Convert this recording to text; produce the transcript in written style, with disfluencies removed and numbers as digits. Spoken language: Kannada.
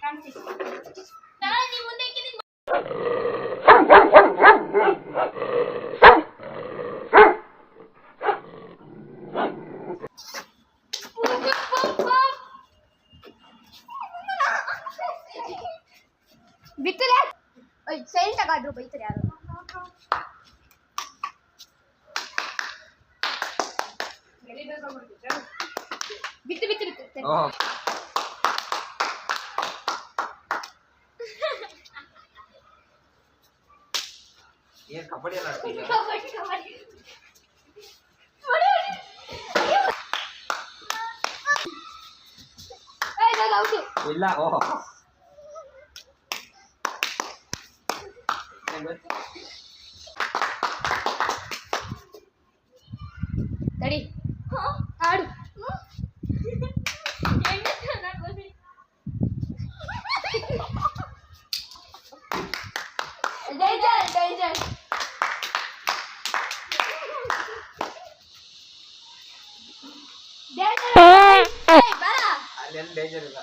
ಕಾಣಿಸಿ ನೀ ಮುಂದೆ ಬಿತ್ತಲೆ ಸೈಲೆಂಟ್ ಆಗಾದ್ರು ಬೈತಾರೆ ಯಾರು ಬಿತ್ತು ಬಿತ್ತು ಬಿತ್ತು ಏನ್ ಕಬಡ್ಡಿ ಎಲ್ಲ ಆಡ್ತೀಯ? ಇಲ್ಲ ಓಹ್ ತಡಿ ಆಡು ಡೇಂಜರ್ ಡೇಂಜರ್ ಅಲ್ಲೇನು ಡೇಂಜರ್ ಇಲ್ಲ